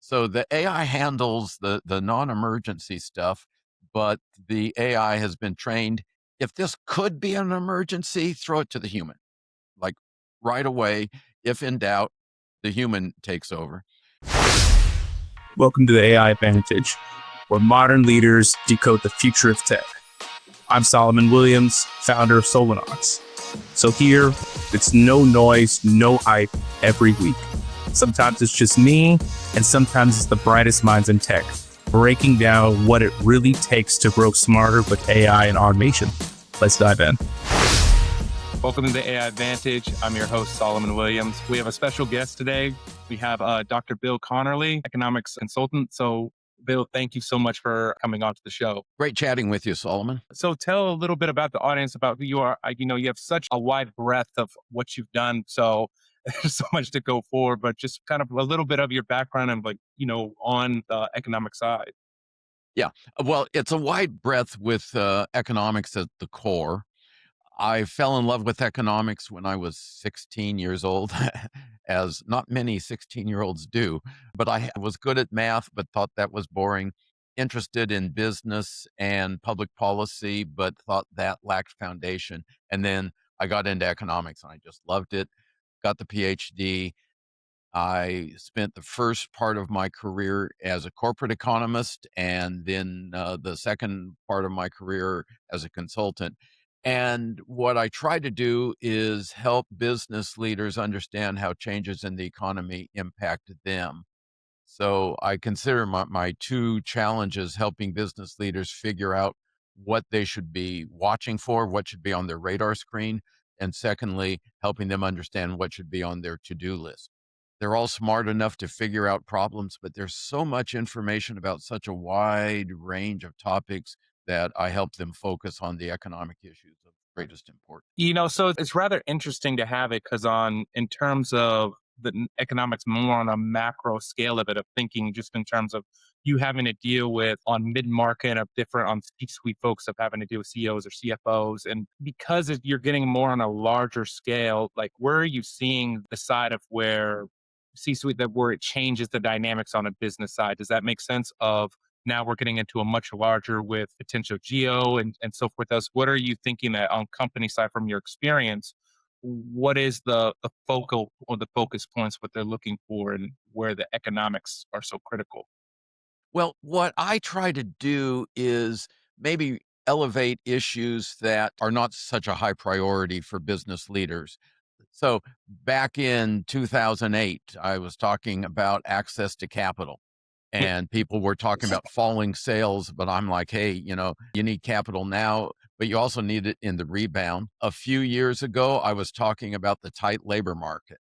So the AI handles the non-emergency stuff, but the AI has been trained. If this could be an emergency, throw it to the human. Like right away, if in doubt, the human takes over. Welcome to the AI Advantage, where modern leaders decode the future of tech. I'm Solomon Williams, founder of Solanox. So here, it's no noise, no hype every week. Sometimes it's just me, and sometimes it's the brightest minds in tech, breaking down what it really takes to grow smarter with AI and automation. Let's dive in. Welcome to the AI Advantage. I'm your host, Solomon Williams. We have a special guest today. We have Dr. Bill Conerly, economics consultant. So, Bill, thank you so much for coming on to the show. Great chatting with you, Solomon. So tell a little bit about the audience, about who you are. You have such a wide breadth of what you've done. So there's so much to go for, but just kind of a little bit of your background and on the economic side. Yeah, well, it's a wide breadth with economics at the core. I fell in love with economics when I was 16 years old, as not many 16-year-olds do. But I was good at math, but thought that was boring. Interested in business and public policy, but thought that lacked foundation. And then I got into economics and I just loved it. Got the PhD. I spent the first part of my career as a corporate economist, and then the second part of my career as a consultant. And what I try to do is help business leaders understand how changes in the economy impact them. So I consider my two challenges helping business leaders figure out what they should be watching for, what should be on their radar screen, and secondly, helping them understand what should be on their to-do list. They're all smart enough to figure out problems, but there's so much information about such a wide range of topics that I help them focus on the economic issues of greatest importance. So it's rather interesting to have it because in terms of economics more on a macro scale of it, of thinking just in terms of you having to deal with on mid-market of different on C-suite folks of having to deal with CEOs or CFOs. And because you're getting more on a larger scale, like where are you seeing the side of where C-suite, that where it changes the dynamics on a business side? Does that make sense of now we're getting into a much larger with potential geo and so forth else? What are you thinking that on company side from your experience, what is the focal or the focus points, what they're looking for and where the economics are so critical? Well, what I try to do is maybe elevate issues that are not such a high priority for business leaders. So back in 2008, I was talking about access to capital. And people were talking about falling sales, but I'm like, hey, you need capital now, but you also need it in the rebound. A few years ago, I was talking about the tight labor market,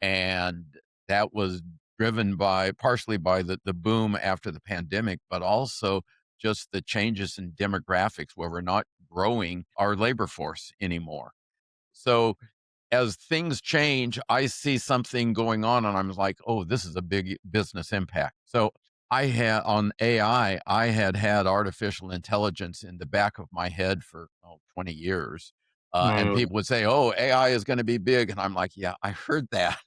and that was driven by partially by the boom after the pandemic, but also just the changes in demographics where we're not growing our labor force anymore. So as things change, I see something going on and I'm like, oh, this is a big business impact. So I had on AI, I had artificial intelligence in the back of my head for 20 years. And people would say, oh, AI is going to be big. And I'm like, yeah, I heard that.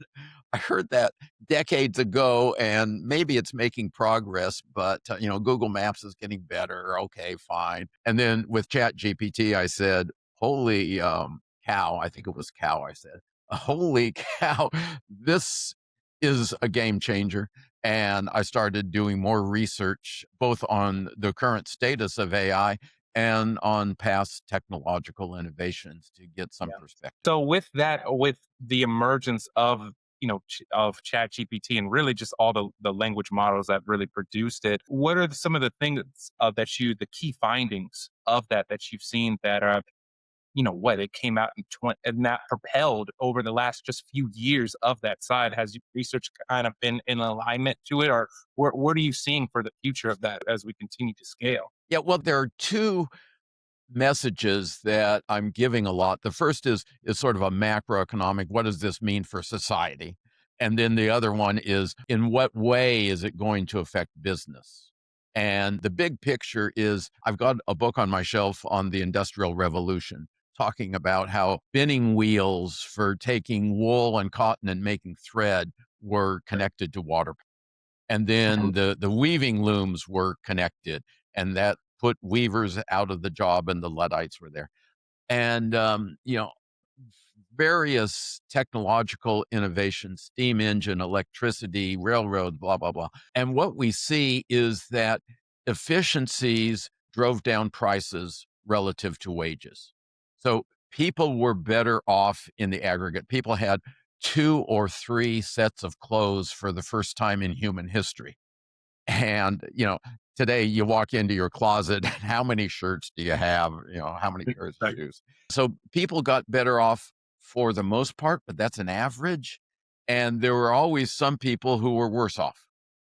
I heard that decades ago, and maybe it's making progress, but Google Maps is getting better. Okay, fine. And then with Chat GPT, I said, holy cow, I think it was cow, I said, holy cow, this is a game changer. And I started doing more research, both on the current status of AI and on past technological innovations to get some perspective. So with the emergence of of Chat GPT and really just all the language models that really produced it, what are some of the things the key findings of that you've seen that are it came out in 20 and that propelled over the last just few years of that side? Has research kind of been in alignment to it, or what are you seeing for the future of that as we continue to scale? Yeah, well, there are two messages that I'm giving a lot. The first is sort of a macroeconomic, what does this mean for society? And then the other one is, in what way is it going to affect business? And the big picture is, I've got a book on my shelf on the Industrial Revolution, talking about how spinning wheels for taking wool and cotton and making thread were connected to water. And then the weaving looms were connected, and that put weavers out of the job, and the Luddites were there. And, various technological innovations, steam engine, electricity, railroad, blah, blah, blah. And what we see is that efficiencies drove down prices relative to wages. So people were better off in the aggregate. People had 2 or 3 sets of clothes for the first time in human history. And, today you walk into your closet, and how many shirts do you have? How many pairs of Right. shoes? So people got better off for the most part, but that's an average. And there were always some people who were worse off,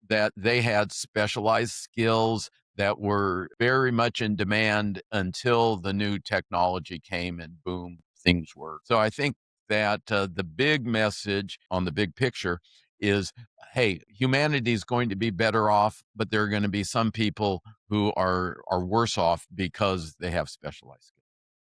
that they had specialized skills that were very much in demand until the new technology came and boom, things worked. So I think that the big message on the big picture is, hey, humanity is going to be better off, but there are going to be some people who are worse off because they have specialized skills.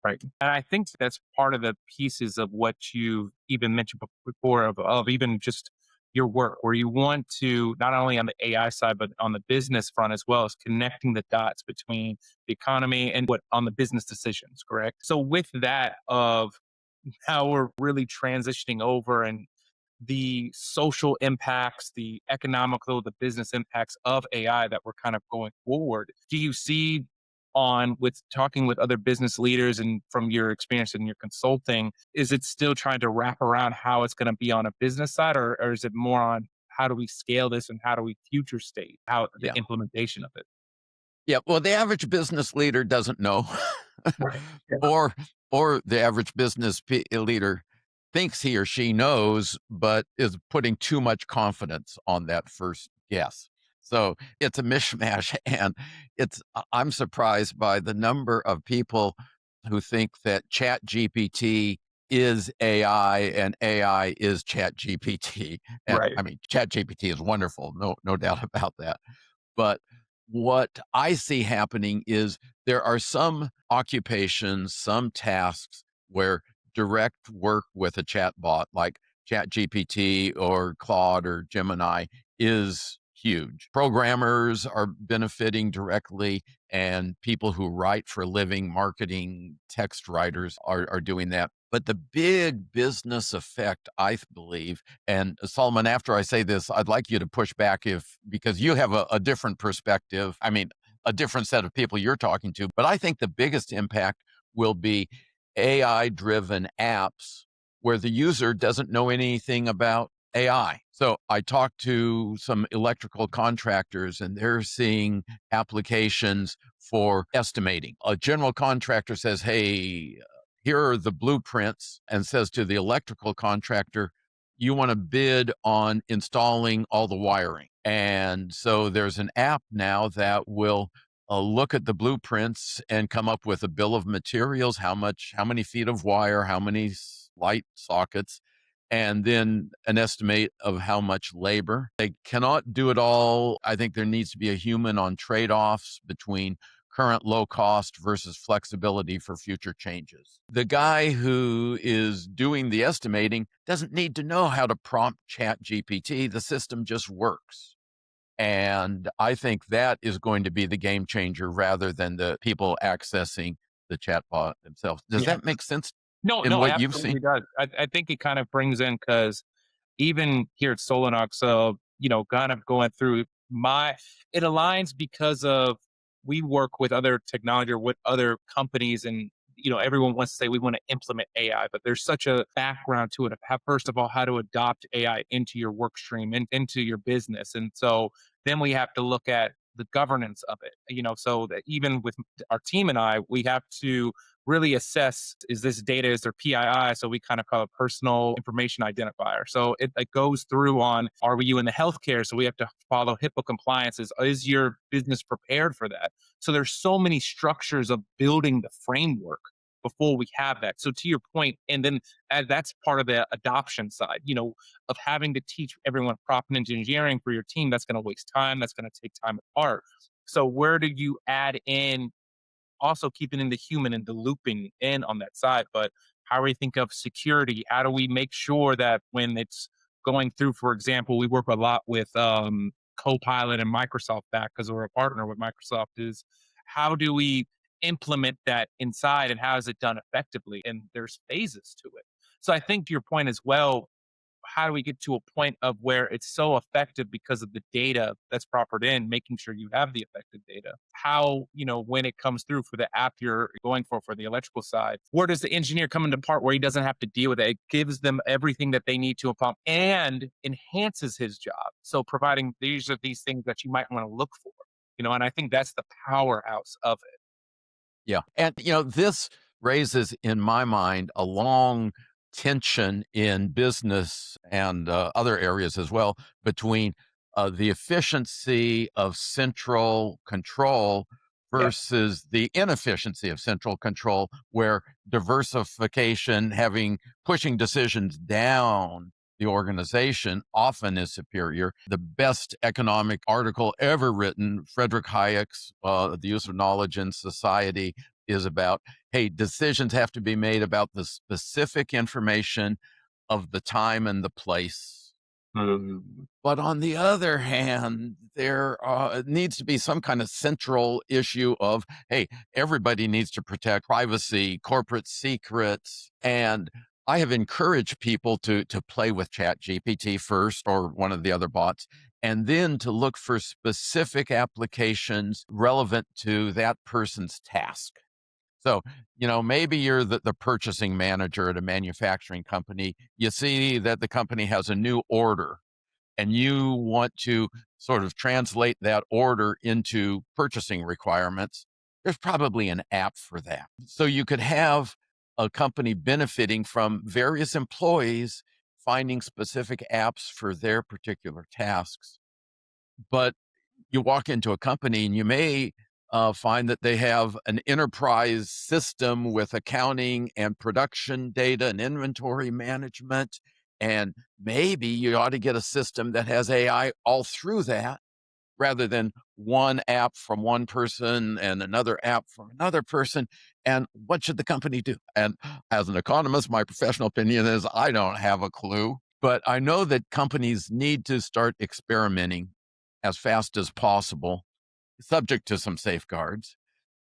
Right. And I think that's part of the pieces of what you even mentioned before of even just your work, where you want to, not only on the AI side, but on the business front as well, as connecting the dots between the economy and what on the business decisions, correct? So with that of how we're really transitioning over and the social impacts, the economical, the business impacts of AI that we're kind of going forward. Do you see on with talking with other business leaders and from your experience in your consulting, is it still trying to wrap around how it's going to be on a business side, or is it more on how do we scale this and how do we future state how the Yeah. implementation of it? Yeah. Well, the average business leader doesn't know, Right. Yeah. or the average business leader thinks he or she knows, but is putting too much confidence on that first guess. So it's a mishmash, and I'm surprised by the number of people who think that Chat GPT is AI and AI is Chat GPT. And Right. I mean, Chat GPT is wonderful, no doubt about that. But what I see happening is there are some occupations, some tasks where direct work with a chatbot like ChatGPT or Claude or Gemini is huge. Programmers are benefiting directly, and people who write for a living, marketing, text writers are doing that. But the big business effect, I believe, and Solomon, after I say this, I'd like you to push back because you have a different perspective. I mean, a different set of people you're talking to. But I think the biggest impact will be AI driven apps where the user doesn't know anything about AI. So I talked to some electrical contractors, and they're seeing applications for estimating. A general contractor says, hey, here are the blueprints, and says to the electrical contractor, you want to bid on installing all the wiring. And so there's an app now that will look at the blueprints and come up with a bill of materials, how many feet of wire, how many light sockets, and then an estimate of how much labor. They cannot do it all. I think there needs to be a human on trade-offs between current low cost versus flexibility for future changes. The guy who is doing the estimating doesn't need to know how to prompt Chat GPT. The system just works. And I think that is going to be the game changer rather than the people accessing the chatbot themselves. Does Yeah. that make sense No, in no, it what you've seen? absolutely does. I think it kind of brings in because even here at Solanox, kind of going through it aligns because of we work with other technology or with other companies, and everyone wants to say we want to implement AI, but there's such a background to it of how, first of all, how to adopt AI into your work stream and into your business, and so then we have to look at the governance of it. So that even with our team and I, we have to really assess, is this data, is there PII? So we kind of call it personal information identifier. So it goes through on, are you in the healthcare? So we have to follow HIPAA compliances. Is your business prepared for that? So there's so many structures of building the framework before we have that. So to your point, and then that's part of the adoption side, of having to teach everyone prompt engineering for your team. That's going to waste time. That's going to take time apart. So where do you add in also keeping in the human and the looping in on that side? But how do we think of security? How do we make sure that when it's going through, for example, we work a lot with Copilot and Microsoft back because we're a partner with Microsoft is how do we implement that inside and how is it done effectively? And there's phases to it. So I think to your point as well, how do we get to a point of where it's so effective because of the data that's proffered in, making sure you have the effective data? How, when it comes through for the app you're going for the electrical side, where does the engineer come into part where he doesn't have to deal with it? It gives them everything that they need to pump and enhances his job. So providing these are these things that you might want to look for, and I think that's the powerhouse of it. Yeah. And, this raises in my mind a long tension in business and other areas as well between the efficiency of central control Yeah. versus the inefficiency of central control, where diversification, pushing decisions down the organization often is superior. The best economic article ever written, Frederick Hayek's The Use of Knowledge in Society, is about, hey, decisions have to be made about the specific information of the time and the place. But on the other hand, there needs to be some kind of central issue of, hey, everybody needs to protect privacy, corporate secrets. And I have encouraged people to play with ChatGPT first or one of the other bots, and then to look for specific applications relevant to that person's task. So, maybe you're the purchasing manager at a manufacturing company. You see that the company has a new order and you want to sort of translate that order into purchasing requirements. There's probably an app for that. So you could have a company benefiting from various employees finding specific apps for their particular tasks. But you walk into a company and you may find that they have an enterprise system with accounting and production data and inventory management. And maybe you ought to get a system that has AI all through that rather than one app from one person and another app from another person. And what should the company do? And as an economist, my professional opinion is I don't have a clue, but I know that companies need to start experimenting as fast as possible, subject to some safeguards.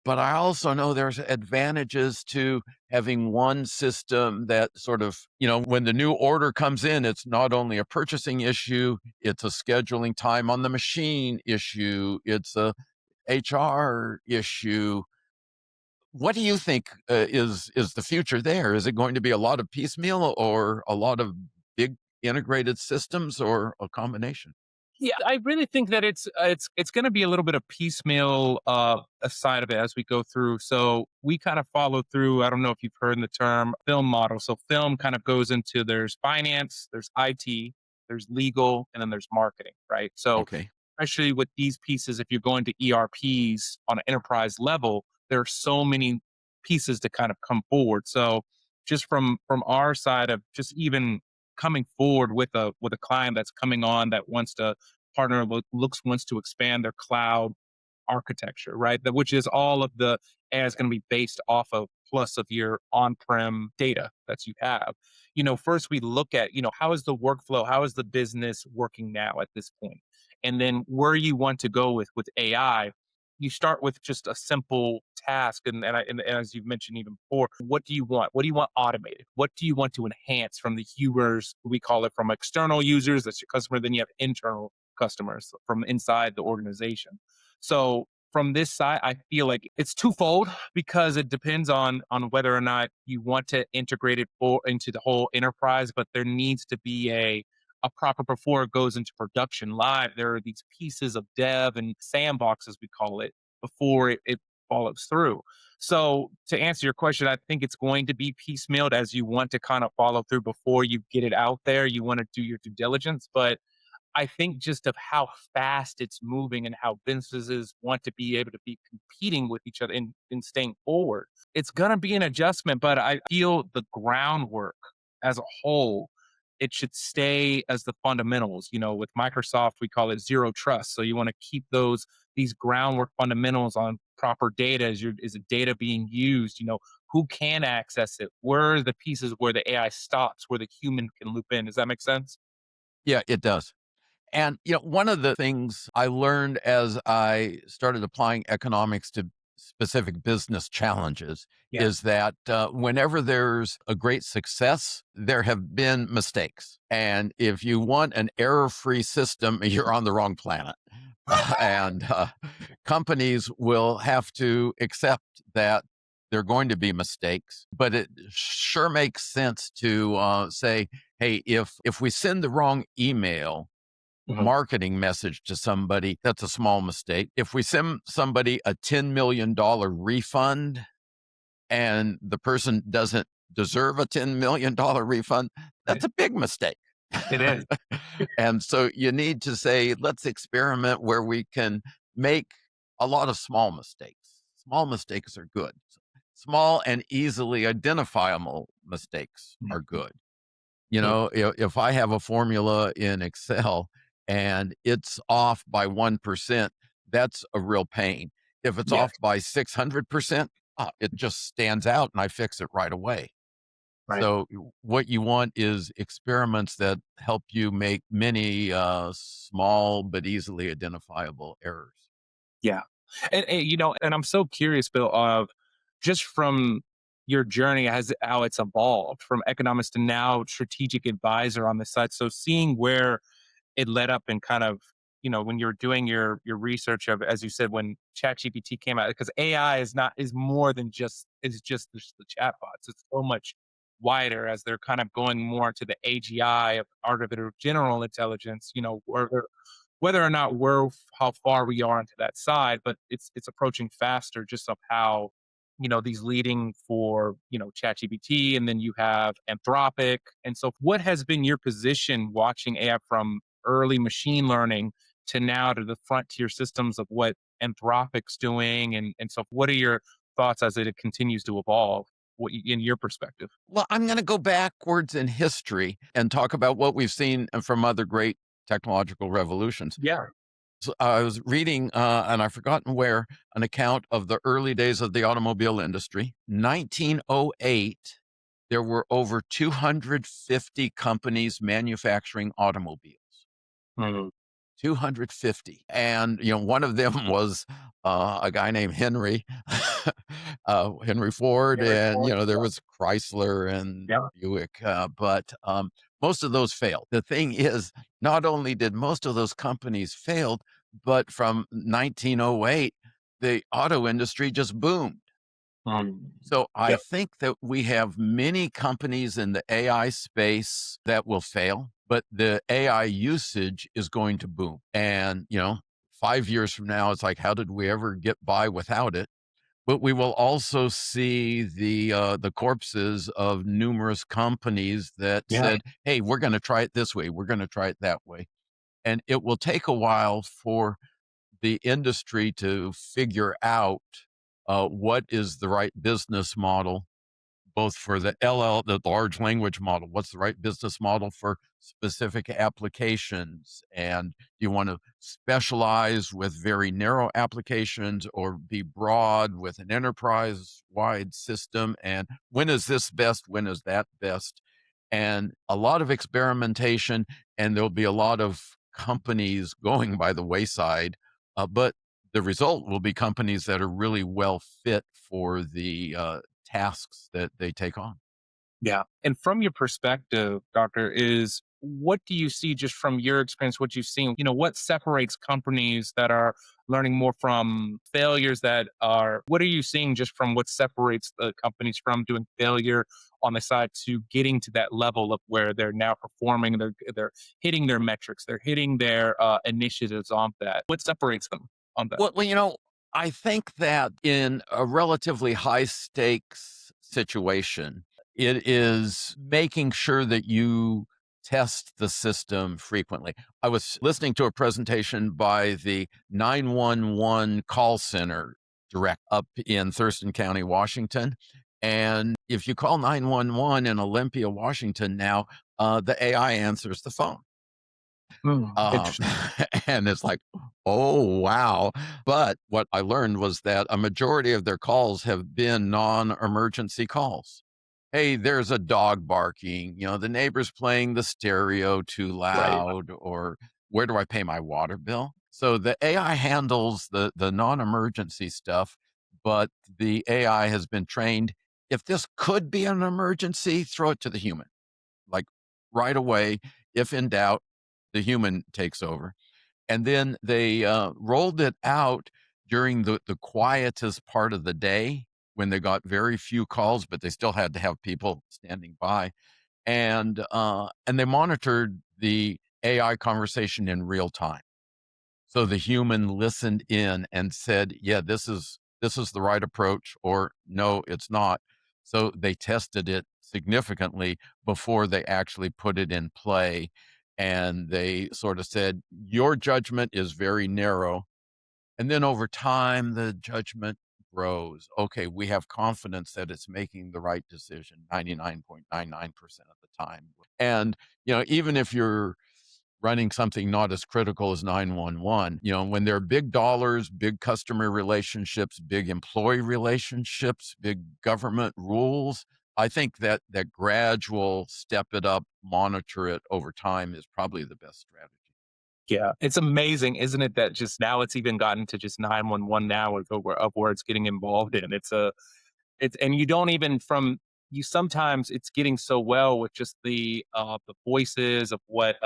But I also know there's advantages to having one system that sort of, when the new order comes in, it's not only a purchasing issue, it's a scheduling time on the machine issue, it's a HR issue. What do you think is the future there? Is it going to be a lot of piecemeal or a lot of big integrated systems or a combination? Yeah, I really think that it's going to be a little bit of piecemeal a side of it as we go through. So we kind of follow through. I don't know if you've heard the term film model. So film kind of goes into there's finance, there's IT, there's legal, and then there's marketing, right? So Okay. especially with these pieces, if you're going to ERPs on an enterprise level, there are so many pieces to kind of come forward. So just from our side of just even coming forward with a client that's coming on that wants to partner wants to expand their cloud architecture, right? That which is all of the AI is going to be based off of plus of your on-prem data that you have. First we look at, how is the workflow, how is the business working now at this point? And then where you want to go with AI, you start with just a simple task. And as you've mentioned even before, what do you want? What do you want automated? What do you want to enhance from the humors? We call it from external users, that's your customer. Then you have internal customers from inside the organization. So from this side, I feel like it's twofold because it depends on whether or not you want to integrate it into the whole enterprise, but there needs to be a proper before it goes into production live. There are these pieces of dev and sandboxes we call it before it follows through. So to answer your question, I think it's going to be piecemealed as you want to kind of follow through before you get it out there. You want to do your due diligence, but I think just of how fast it's moving and how businesses want to be able to be competing with each other and staying forward. It's going to be an adjustment, but I feel the groundwork as a whole, it should stay as the fundamentals. With Microsoft, we call it zero trust. So you want to keep these groundwork fundamentals on proper data. Is the data being used? Who can access it? Where are the pieces where the AI stops, where the human can loop in? Does that make sense? Yeah, it does. And, one of the things I learned as I started applying economics to specific business challenges Yeah. is that whenever there's a great success, there have been mistakes. And if you want an error free system, you're on the wrong planet. And companies will have to accept that there are going to be mistakes, but it sure makes sense to say, hey, if we send the wrong email, Mhm. marketing message to somebody, that's a small mistake. If we send somebody a $10 million refund and the person doesn't deserve a $10 million refund, that's a big mistake. It is. And so you need to say, let's experiment where we can make a lot of small mistakes. Small mistakes are good. Small and easily identifiable mistakes are good. If I have a formula in Excel and it's off by 1%, that's a real pain. If it's Yes. off by 600%, it just stands out and I fix it right away. Right. So what you want is experiments that help you make many small but easily identifiable errors. Yeah. And I'm so curious, Bill, of just from your journey as how it's evolved from economist to now strategic advisor on the side. So seeing where it led up and kind of, when you're doing your research of, as you said, when ChatGPT came out, because AI is more than just the chatbots. It's so much wider as they're kind of going more to the AGI of artificial general intelligence, whether or not how far we are into that side, but it's approaching faster just of how these leading for ChatGPT, and then you have Anthropic. And so what has been your position watching AI from early machine learning to now to the frontier systems of what Anthropic's doing? And so what are your thoughts as it continues to evolve, in your perspective? Well, I'm going to go backwards in history and talk about what we've seen from other great technological revolutions. Yeah. So I was reading, and I've forgotten where, an account of the early days of the automobile industry. 1908, there were over 250 companies manufacturing automobiles. Mhm. 250. And, one of them was a guy named Henry, Henry Ford. Henry And, Ford. there was Chrysler and Yeah. Buick. But most of those failed. The thing is, not only did most of those companies failed, but from 1908, the auto industry just boomed. So I Yep. think that we have many companies in the AI space that will fail, but the AI usage is going to boom. And, 5 years from now, it's like, how did we ever get by without it? But we will also see the corpses of numerous companies that Yeah. said, "Hey, we're going to try it this way. We're going to try it that way," and it will take a while for the industry to figure out what is the right business model, both for the large language model. What's the right business model for specific applications? And do you want to specialize with very narrow applications or be broad with an enterprise wide system? And when is this best? When is that best? And a lot of experimentation, and there'll be a lot of companies going by the wayside. But the result will be companies that are really well fit for the tasks that they take on. Yeah. And from your perspective, doctor, is what do you see just from your experience, what you've seen? What separates companies that are learning more from failures what are you seeing just from what separates the companies from doing failure on the side to getting to that level of where they're now performing, they're hitting their metrics, they're hitting their initiatives on that? What separates them on that? Well, I think that in a relatively high stakes situation, it is making sure that you test the system frequently. I was listening to a presentation by the 911 call center direct up in Thurston County, Washington. And if you call 911 in Olympia, Washington now, the AI answers the phone. Um, Interesting. and it's like, oh, wow. But what I learned was that a majority of their calls have been non-emergency calls. Hey, there's a dog barking, the neighbor's playing the stereo too Right. loud, or where do I pay my water bill? So the AI handles the non-emergency stuff, but the AI has been trained. If this could be an emergency, throw it to the human. Like right away, if in doubt, the human takes over. And then they rolled it out during the quietest part of the day when they got very few calls, but they still had to have people standing by. And they monitored the AI conversation in real time. So the human listened in and said, yeah, this is the right approach, or no, it's not. So they tested it significantly before they actually put it in play. And they sort of said, your judgment is very narrow. And then over time, the judgment grows. Okay, we have confidence that it's making the right decision 99.99% of the time. And, even if you're running something not as critical as 911, when there are big dollars, big customer relationships, big employee relationships, big government rules, I think that gradual step it up, monitor it over time is probably the best strategy. Yeah, it's amazing, isn't it, that just now it's even gotten to just 911 now of where it's getting involved in. It's and you don't even from you sometimes it's getting so well with just the voices of what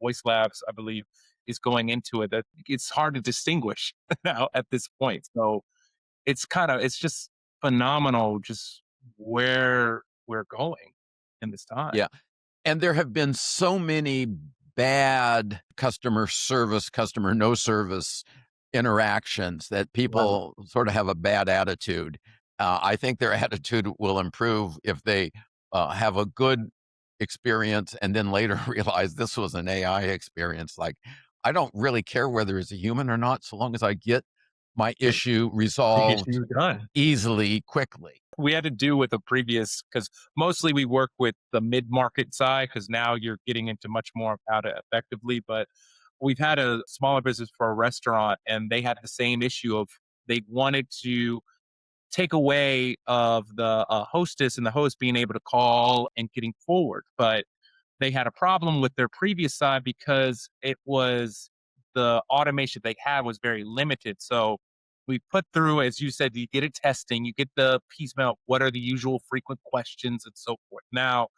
Voice Labs, I believe, is going into it, that it's hard to distinguish now at this point. So it's just phenomenal just where we're going in this time. Yeah. And there have been so many bad customer service, customer no service interactions that Wow. people sort of have a bad attitude. I think their attitude will improve if they have a good experience and then later realize this was an AI experience. Like, I don't really care whether it's a human or not, so long as I get my Get issue the resolved issue done. easily, quickly. We had to do with a previous because mostly we work with the mid-market side because now you're getting into much more of how to effectively, but we've had a smaller business for a restaurant and they had the same issue of they wanted to take away of the hostess and the host being able to call and getting forward, but they had a problem with their previous side because it was the automation they had was very limited. So we put through, as you said, you get a testing, you get the piecemeal, what are the usual frequent questions and so forth. Now,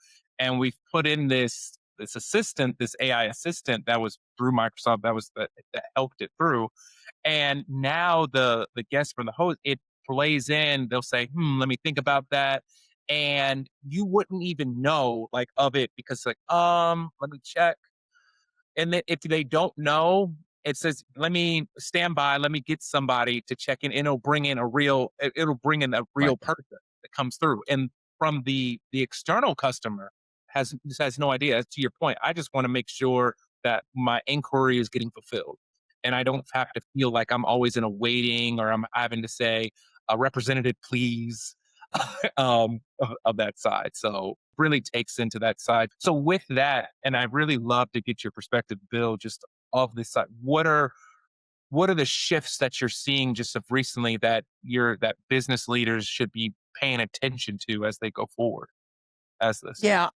and we've put in this assistant, this AI assistant that was through Microsoft, that helped it through. And now the guest from the host, it plays in, they'll say, let me think about that, and you wouldn't even know like of it because like let me check, and then if they don't know, it says let me stand by, let me get somebody to check in, and it'll bring in a Right. real person that comes through, and from the external customer has no idea. To your point, I just want to make sure that my inquiry is getting fulfilled and I don't have to feel like I'm always in a waiting or I'm having to say a representative please of that side. So really takes into that side. So with that, and I really love to get your perspective, Bill, just of this side. What are the shifts that you're seeing just of recently that business leaders should be paying attention to as they go forward as this? Yeah,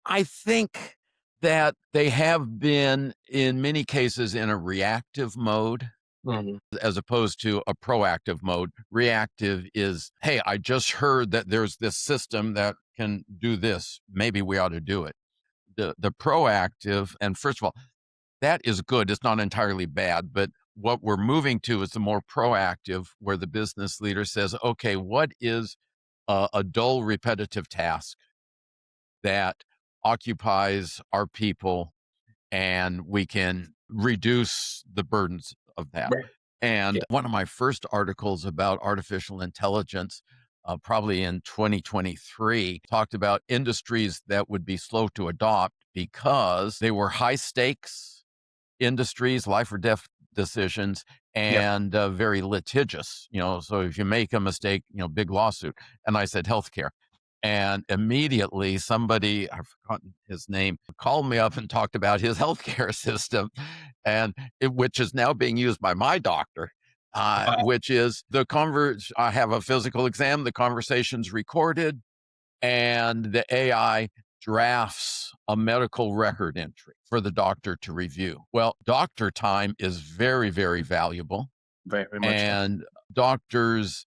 I think that they have been, in many cases, in a reactive mode Mhm. as opposed to a proactive mode. Reactive is, hey, I just heard that there's this system that can do this. Maybe we ought to do it. The proactive, and first of all, that is good. It's not entirely bad, but what we're moving to is the more proactive, where the business leader says, okay, what is a dull, repetitive task that occupies our people, and we can reduce the burdens of that. Right. Yeah. And one of my first articles about artificial intelligence, probably in 2023, talked about industries that would be slow to adopt because they were high stakes industries, life or death decisions, Yep. and very litigious. So if you make a mistake, big lawsuit. And I said healthcare. And immediately somebody, I've forgotten his name, called me up and talked about his healthcare system, which is now being used by my doctor, Wow. which is I have a physical exam, the conversation's recorded, and the AI drafts a medical record entry for the doctor to review. Well, doctor time is very, very valuable. Very much so. And doctors,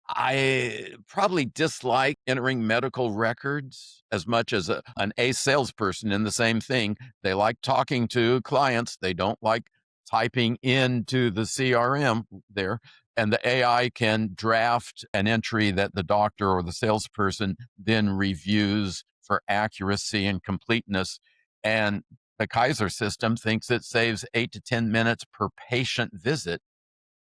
I probably dislike entering medical records as much as an salesperson in the same thing. They like talking to clients. They don't like typing into the CRM there. And the AI can draft an entry that the doctor or the salesperson then reviews for accuracy and completeness. And the Kaiser system thinks it saves 8 to 10 minutes per patient visit,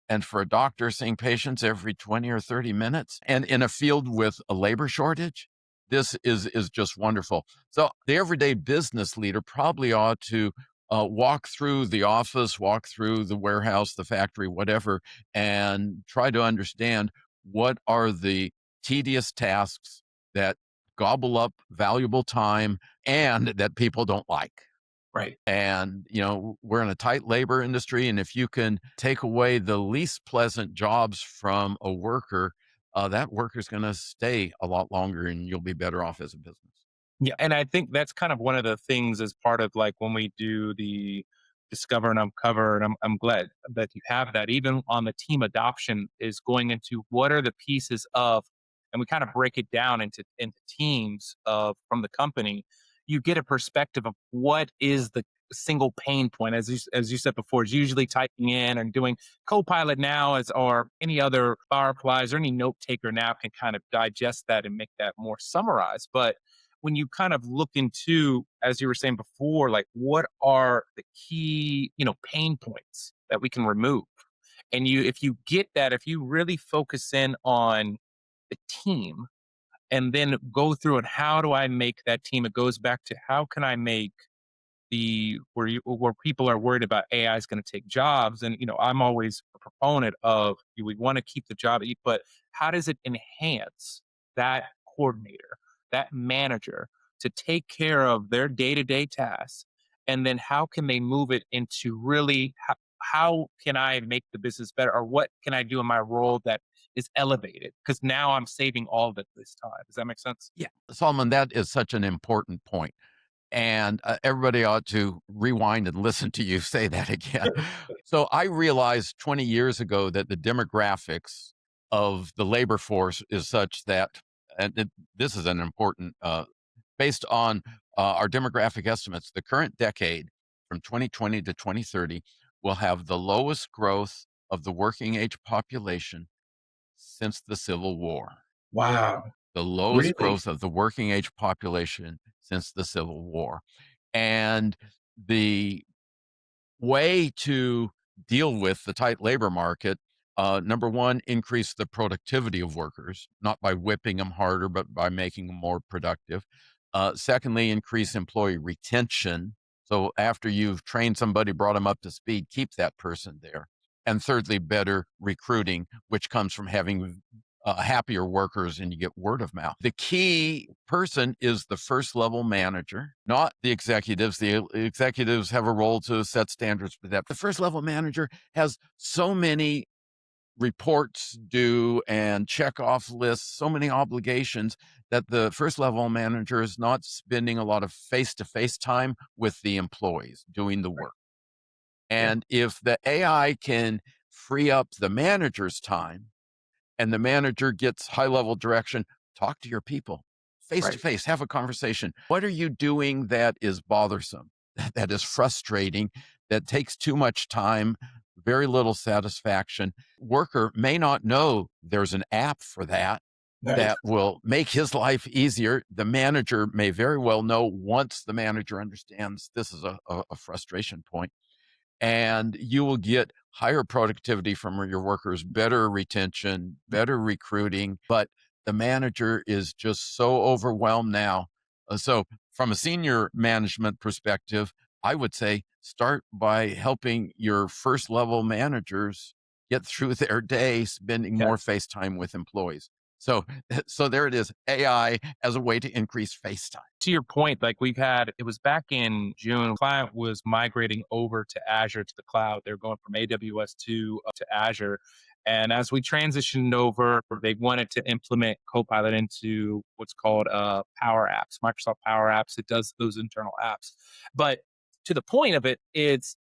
and for a doctor seeing patients every 20 or 30 minutes, and in a field with a labor shortage, this is just wonderful. So the everyday business leader probably ought to walk through the office, walk through the warehouse, the factory, whatever, and try to understand what are the tedious tasks that gobble up valuable time and that people don't like. Right. And, we're in a tight labor industry. And if you can take away the least pleasant jobs from a worker, that worker's going to stay a lot longer and you'll be better off as a business. Yeah, and I think that's kind of one of the things as part of like when we do the discover and uncover, and I'm glad that you have that. Even on the team adoption is going into what are the pieces of, and we kind of break it down into teams of from the company. You get a perspective of what is the single pain point, as you said before, is usually typing in and doing Copilot now as or any other Fireflies or any note taker now can kind of digest that and make that more summarized. But when you kind of look into, as you were saying before, like what are the key, pain points that we can remove? And if you get that, if you really focus in on the team and then go through it, how do I make that team? It goes back to how can I make where people are worried about AI is going to take jobs. And, I'm always a proponent of we want to keep the job, but how does it enhance that coordinator, that manager to take care of their day-to-day tasks? And then how can they move it into really how can I make the business better, or what can I do in my role that is elevated? Because now I'm saving all of it this time. Does that make sense? Yeah. Solomon, that is such an important point. And everybody ought to rewind and listen to you say that again. So I realized 20 years ago that the demographics of the labor force is such that, this is an important, based on our demographic estimates, the current decade from 2020 to 2030 will have the lowest growth of the working age population since the Civil War. Wow. The lowest Really? growth of the working age population since the Civil War. And the way to deal with the tight labor market, number one, increase the productivity of workers, not by whipping them harder, but by making them more productive. Secondly, increase employee retention. So after you've trained somebody, brought them up to speed, keep that person there. And thirdly, better recruiting, which comes from having happier workers, and you get word of mouth. The key person is the first level manager, not the executives. The executives have a role to set standards for that. The first level manager has so many reports due and check off lists, so many obligations that the first level manager is not spending a lot of face to face time with the employees doing the work. Yeah. And if the AI can free up the manager's time, and the manager gets high level direction, talk to your people face to Right. face, have a conversation. What are you doing that is bothersome, that is frustrating, that takes too much time, very little satisfaction? Worker may not know there's an app for that Right. that will make his life easier. The manager may very well know once the manager understands this is a frustration point, and you will get higher productivity from your workers, better retention, better recruiting. But the manager is just so overwhelmed now. So, from a senior management perspective, I would say start by helping your first level managers get through their day, spending Yeah. more face time with employees. So, so there it is, AI as a way to increase face time. To your point, like it was back in June, client was migrating over to Azure to the cloud. They're going from AWS to Azure. And as we transitioned over, they wanted to implement Copilot into what's called Power Apps, Microsoft Power Apps. It does those internal apps. But to the point of it, it's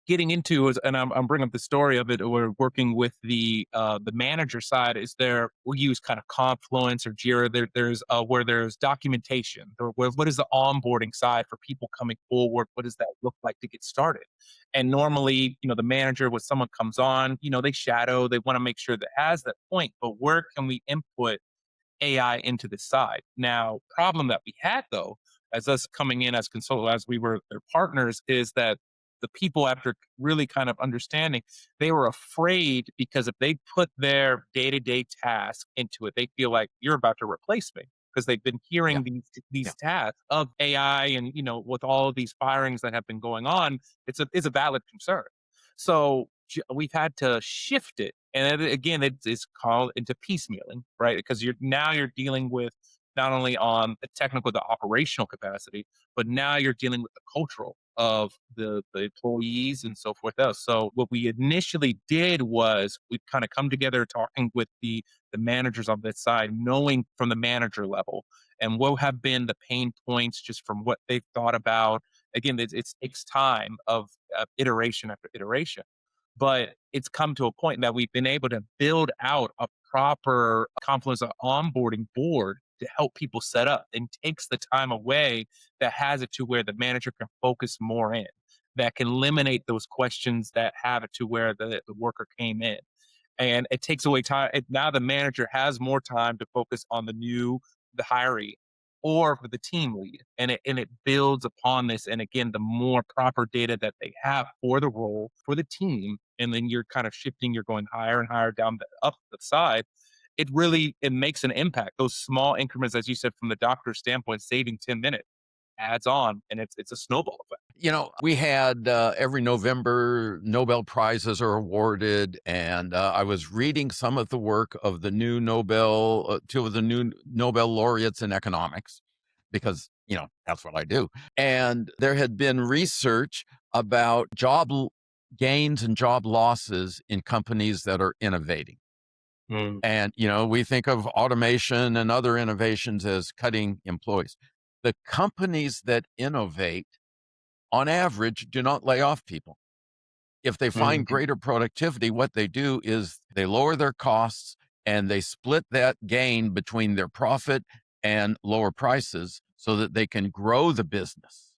getting into is, and I'm bringing up the story of it. We're working with the manager side. Is there we use kind of Confluence or Jira. There's where there's documentation. Or what is the onboarding side for people coming forward? What does that look like to get started? And normally, the manager when someone comes on, they shadow. They want to make sure that has that point. But where can we input AI into the side? Now, problem that we had though, as us coming in as consultants, as we were their partners, is that the people, after really kind of understanding, they were afraid because if they put their day-to-day task into it, they feel like you're about to replace me because they've been Yeah. hearing Yeah. these tasks of AI, and with all of these firings that have been going on, it's a valid concern. So we've had to shift it, and again, it's called into piecemealing, right? Because you're dealing with not only on the technical, the operational capacity, but now you're dealing with the cultural of the employees and so forth else. So what we initially did was we kind of come together talking with the managers on that side, knowing from the manager level and what have been the pain points just from what they've thought about. Again, it takes time of iteration after iteration, but it's come to a point that we've been able to build out a proper Confluence onboarding board to help people set up and takes the time away that has it to where the manager can focus more in, that can eliminate those questions that have it to where the worker came in. And it takes away time. Now the manager has more time to focus on the hiree or for the team lead. And it builds upon this. And again, the more proper data that they have for the role, for the team, and then you're kind of shifting, you're going higher and higher down up the side, it makes an impact. Those small increments, as you said, from the doctor's standpoint, saving 10 minutes adds on, and it's a snowball effect. We had every November Nobel Prizes are awarded, and I was reading some of the work of the new two of the new Nobel laureates in economics, because that's what I do. And there had been research about gains and job losses in companies that are innovating. Mm. And, we think of automation and other innovations as cutting employees. The companies that innovate, on average, do not lay off people. If they find Mhm. greater productivity, what they do is they lower their costs and they split that gain between their profit and lower prices so that they can grow the business.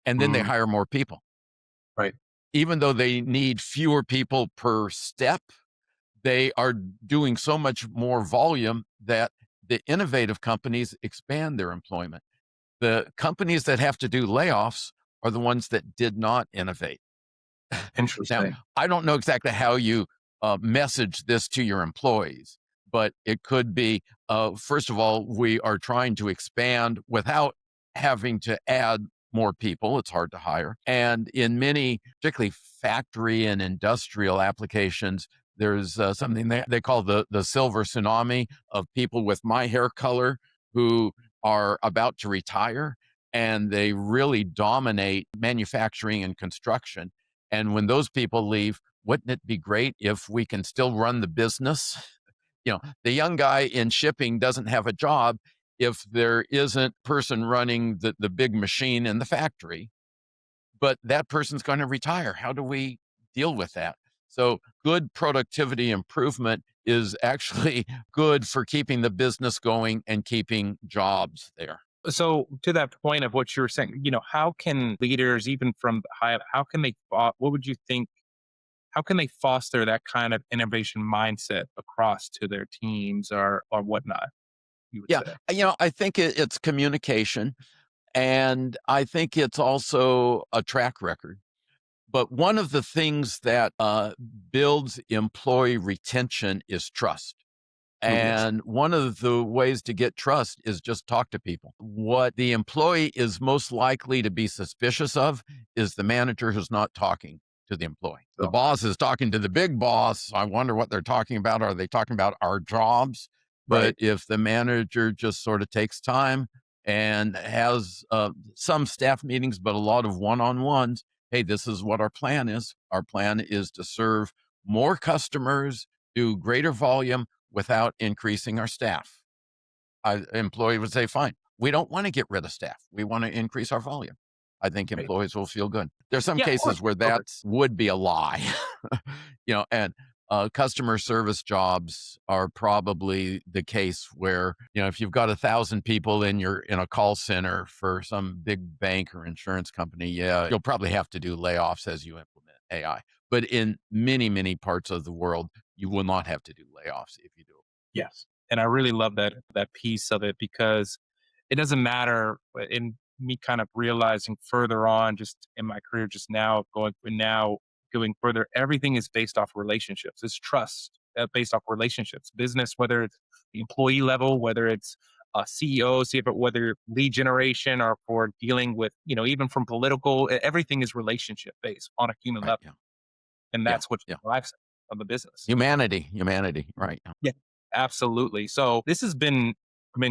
And then they Mm. hire more people. Right. Even though they need fewer people per step, they are doing so much more volume that the innovative companies expand their employment. The companies that have to do layoffs are the ones that did not innovate. Now, Interesting. I don't know exactly how you message this to your employees, but it could be, first of all, we are trying to expand without having to add more people. It's hard to hire. And in many, particularly factory and industrial applications, there's something they call the silver tsunami of people with my hair color who are about to retire, and they really dominate manufacturing and construction. And when those people leave, wouldn't it be great if we can still run the business? The young guy in shipping doesn't have a job if there isn't person running the big machine in the factory, but that person's going to retire. How do we deal with that? So good productivity improvement is actually good for keeping the business going and keeping jobs there. So to that point of what you were saying, how can leaders, even from the high up, how can what would you think, how can they foster that kind of innovation mindset across to their teams or whatnot, you would Yeah, say? I think it's communication, and I think it's also a track record. But one of the things that builds employee retention is trust. Oh, yes. And one of the ways to get trust is just talk to people. What the employee is most likely to be suspicious of is the manager who's not talking to the employee. The So, boss is talking to the big boss. I wonder what they're talking about. Are they talking about our jobs? But right. if the manager just sort of takes time and has some staff meetings, but a lot of one-on-ones, hey, this is what our plan is. Our plan is to serve more customers, do greater volume without increasing our staff. Employee would say, fine, we don't want to get rid of staff. We want to increase our volume. I think Right. employees will feel good. There's some Yeah, of course. cases where that would be a lie, and customer service jobs are probably the case where, if you've got 1,000 people in a call center for some big bank or insurance company, yeah, you'll probably have to do layoffs as you implement AI. But in many, many parts of the world, you will not have to do layoffs if you do. Yes. And I really love that piece of it, because it doesn't matter in me kind of realizing further on just in my career, just going further, everything is based off relationships. It's trust based off relationships, business, whether it's the employee level, whether it's CEO, whether lead generation or for dealing with, even from political, everything is relationship based on a human Right. level. Yeah. And Yeah. that's what Yeah. drives of the business. Humanity. Right. Yeah. Yeah, absolutely. So this has been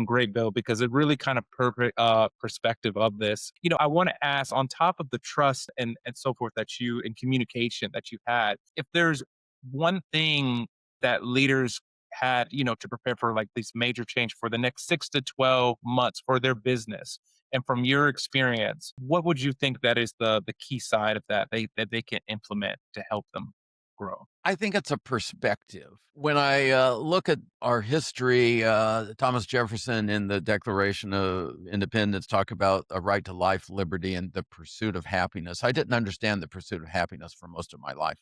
great, Bill, because it really kind of perfect perspective of this. I want to ask, on top of the trust and so forth that you and communication that you had, if there's one thing that leaders had, to prepare for like this major change for the next 6 to 12 months for their business. And from your experience, what would you think that is the key side of that they can implement to help them grow? I think it's a perspective. When I look at our history, Thomas Jefferson in the Declaration of Independence talk about a right to life, liberty, and the pursuit of happiness. I didn't understand the pursuit of happiness for most of my life.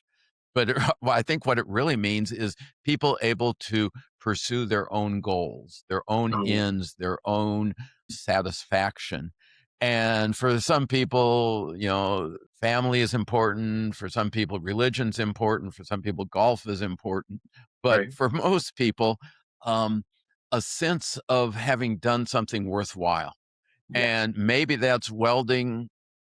But well, I think what it really means is people able to pursue their own goals, their own ends, their own satisfaction. And for some people, family is important. For some people, religion's important. For some people, golf is important. But Right. for most people, um, a sense of having done something worthwhile. Yes. And maybe that's welding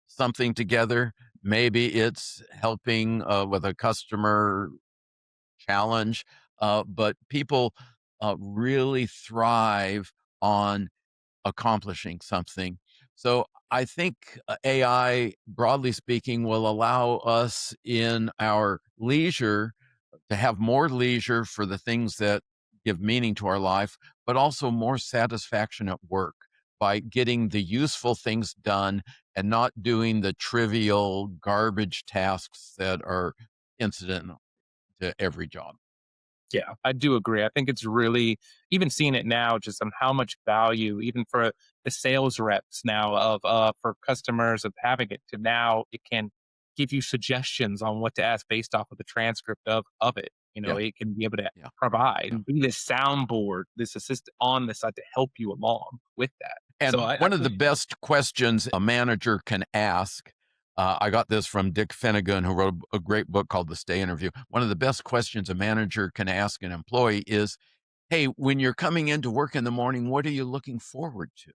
something together. Maybe it's helping with a customer challenge. But people really thrive on accomplishing something. So I think AI, broadly speaking, will allow us in our leisure to have more leisure for the things that give meaning to our life, but also more satisfaction at work by getting the useful things done and not doing the trivial garbage tasks that are incidental to every job. Yeah, I do agree. I think it's really, even seeing it now, just on how much value, even for the sales reps now of for customers of having it, to now it can give you suggestions on what to ask based off of the transcript of it. Yeah, It can be able to yeah, provide yeah. and be this soundboard, this assistant on the side to help you along with that. So And I one of the think best questions a manager can ask, I got this from Dick Finnegan, who wrote a great book called The Stay Interview. One of the best questions a manager can ask an employee is, hey, when you're coming into work in the morning, what are you looking forward to?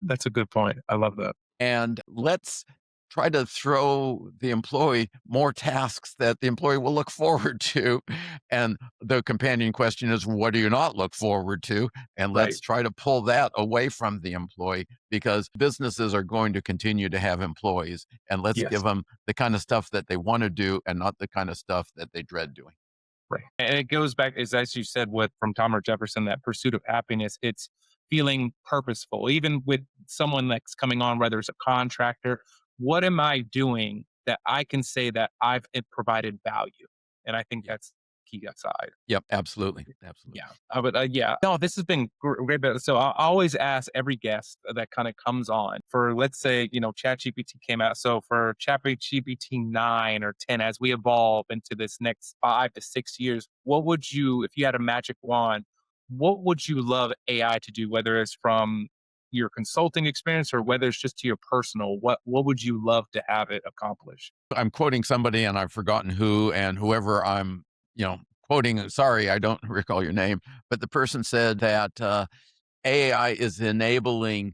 that's a good point. I love that. And let's try to throw the employee more tasks that the employee will look forward to. And the companion question is, what do you not look forward to? And Right. let's try to pull that away from the employee, because businesses are going to continue to have employees. And let's give Yes. them the kind of stuff that they want to do and not the kind of stuff that they dread doing. Right. And it goes back, is as you said, with from Thomas Jefferson, that pursuit of happiness, it's feeling purposeful. Even with someone that's coming on, whether it's a contractor, what am I doing that I can say that I've provided value? And I think Yeah. that's key aside. Yep. Absolutely. Absolutely. Yeah. Yeah. No, this has been great. So I always ask every guest that kind of comes on for, let's say, ChatGPT came out. So for ChatGPT 9 or 10, as we evolve into this next 5 to 6 years, what would you, if you had a magic wand, what would you love AI to do, whether it's from your consulting experience or whether it's just to your personal, what would you love to have it accomplish? I'm quoting somebody and I've forgotten who, and whoever I'm, quoting, sorry, I don't recall your name, but the person said that AI is enabling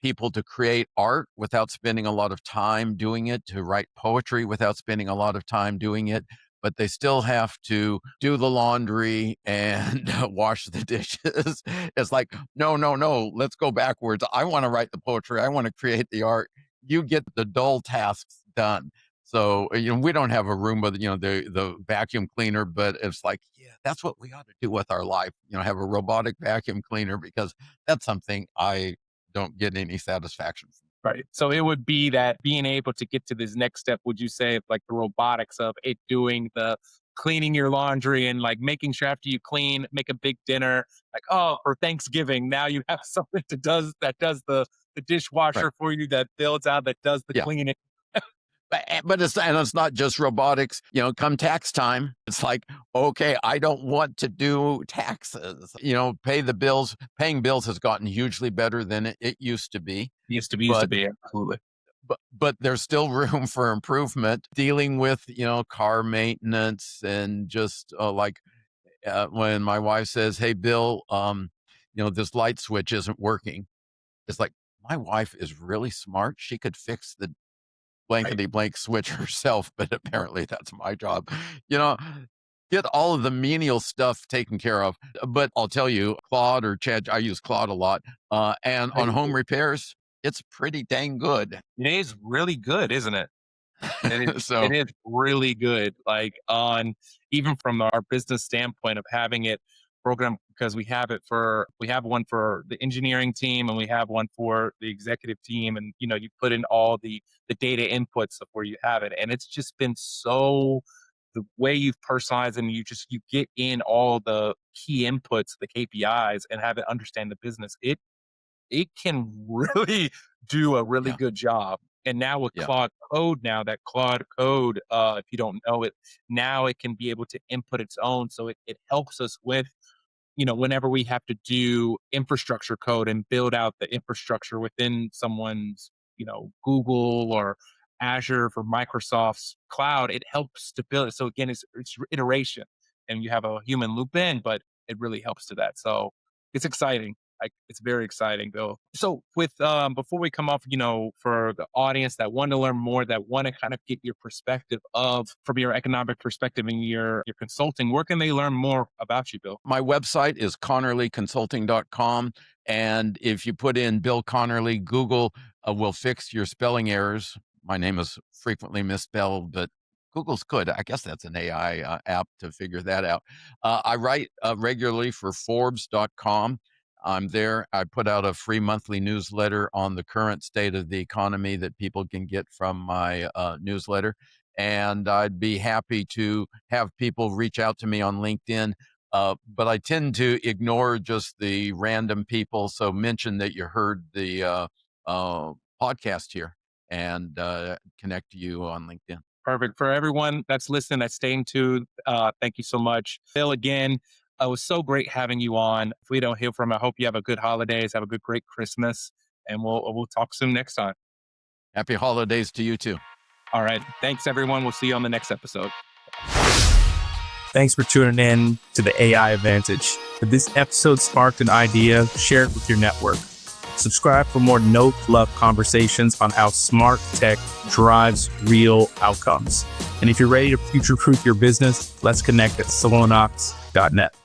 people to create art without spending a lot of time doing it, to write poetry without spending a lot of time doing it, but they still have to do the laundry and wash the dishes. It's like, no, no, no, let's go backwards. I want to write the poetry. I want to create the art. You get the dull tasks done. So, we don't have a room with, the vacuum cleaner, but it's like, yeah, that's what we ought to do with our life, have a robotic vacuum cleaner, because that's something I don't get any satisfaction from. Right. So it would be that being able to get to this next step, would you say, like the robotics of it doing the cleaning your laundry and like making sure after you clean, make a big dinner, like, oh, for Thanksgiving, now you have something that does the Right. dishwasher for you, that builds out, that does the Yeah. cleaning. But it's not just robotics. Come tax time, it's like, okay, I don't want to do taxes. Pay the bills. Paying bills has gotten hugely better than it used to be, Used to but be, absolutely. but there's still room for improvement. Dealing with car maintenance, and just like when my wife says, "Hey, Bill, this light switch isn't working," it's like, my wife is really smart. She could fix the Right. blankety blank switch herself, but apparently that's my job. You know, get all of the menial stuff taken care of. But I'll tell you, Claude or Chad, I use Claude a lot. And on Right. home repairs, it's pretty dang good. It is really good, isn't it? It So, is really good, like, on even from our business standpoint of having it programmed, because we have one for the engineering team and we have one for the executive team, and, you put in all the data inputs of where you have it, and it's just been so the way you've personalized, and you get in all the key inputs, the KPIs, and have it understand the business. It can really do a really yeah, good job. And now with yeah, Claude Code, now that Claude Code, if you don't know it, now it can be able to input its own. So it helps us with, whenever we have to do infrastructure code and build out the infrastructure within someone's, Google or Azure for Microsoft's cloud, it helps to build it. So again, it's iteration, and you have a human loop in, but it really helps to that. So it's exciting. Like, it's very exciting, Bill. So with before we come off, for the audience that want to learn more, that want to kind of get your perspective of from your economic perspective and your consulting, where can they learn more about you, Bill? my website is conerlyconsulting.com. And if you put in Bill Conerly, Google will fix your spelling errors. My name is frequently misspelled, but Google's good. I guess that's an AI app to figure that out. I write regularly for Forbes.com. I'm there. I put out a free monthly newsletter on the current state of the economy that people can get from my newsletter. And I'd be happy to have people reach out to me on LinkedIn. But I tend to ignore just the random people. So mention that you heard the podcast here, and connect to you on LinkedIn. Perfect. For everyone that's listening, that's staying tuned, thank you so much. Bill, again, it was so great having you on. If we don't hear from you, I hope you have a good holidays, have a great Christmas, and we'll talk soon next time. Happy holidays to you too. All right. Thanks, everyone. We'll see you on the next episode. Thanks for tuning in to the AI Advantage. If this episode sparked an idea, share it with your network. Subscribe for more no-fluff conversations on how smart tech drives real outcomes. And if you're ready to future-proof your business, let's connect at solonox.net.